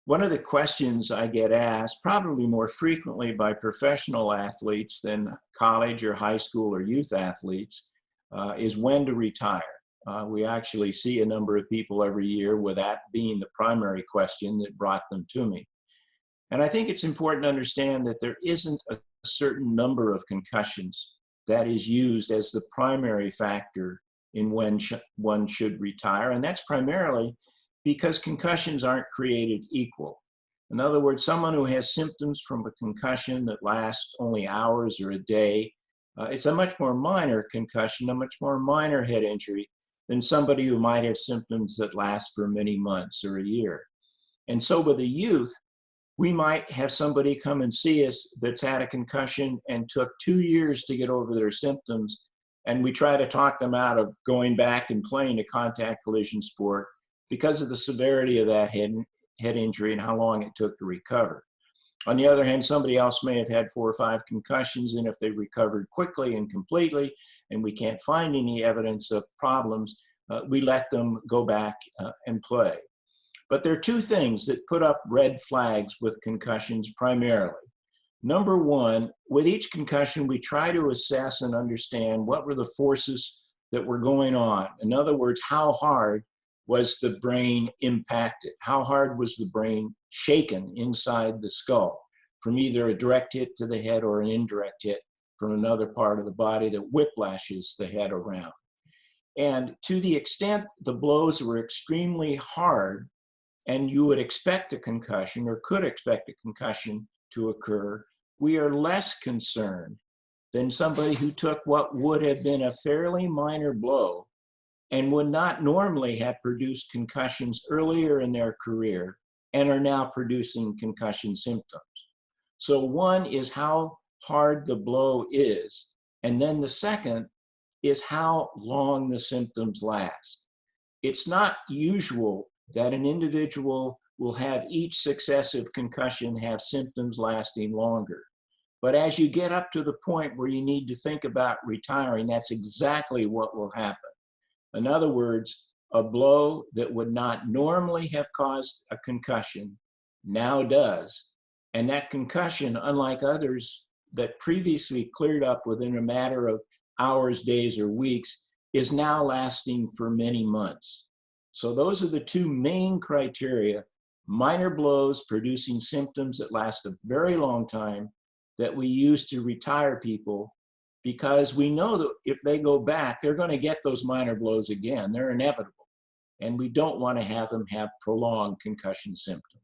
One of the questions I get asked, probably more frequently by professional athletes than college or high school or youth athletes, is when to retire. We actually see a number of people every year with that being the primary question that brought them to me. And I think it's important to understand that there isn't a certain number of concussions that is used as the primary factor in when one should retire. And that's primarily because concussions aren't created equal. In other words, someone who has symptoms from a concussion that lasts only hours or a day, it's a much more minor concussion, a much more minor head injury than somebody who might have symptoms that last for many months or a year. And so with a youth, we might have somebody come and see us that's had a concussion and took 2 years to get over their symptoms, and we try to talk them out of going back and playing a contact collision sport because of the severity of that head injury and how long it took to recover. On the other hand, somebody else may have had 4 or 5 concussions, and if they recovered quickly and completely, and we can't find any evidence of problems, we let them go back and play. But there are 2 things that put up red flags with concussions primarily. Number one, with each concussion, we try to assess and understand what were the forces that were going on. In other words, how hard was the brain impacted? How hard was the brain shaken inside the skull from either a direct hit to the head or an indirect hit from another part of the body that whiplashes the head around? And to the extent the blows were extremely hard, and you would expect a concussion or could expect a concussion to occur, we are less concerned than somebody who took what would have been a fairly minor blow and would not normally have produced concussions earlier in their career and are now producing concussion symptoms. So one is how hard the blow is, and then the second is how long the symptoms last. It's not usual that an individual will have each successive concussion have symptoms lasting longer. But as you get up to the point where you need to think about retiring, that's exactly what will happen. In other words, a blow that would not normally have caused a concussion now does. And that concussion, unlike others that previously cleared up within a matter of hours, days, or weeks, is now lasting for many months. So those are the 2 main criteria: minor blows producing symptoms that last a very long time that we use to retire people, because we know that if they go back, they're going to get those minor blows again. They're inevitable. And we don't want to have them have prolonged concussion symptoms.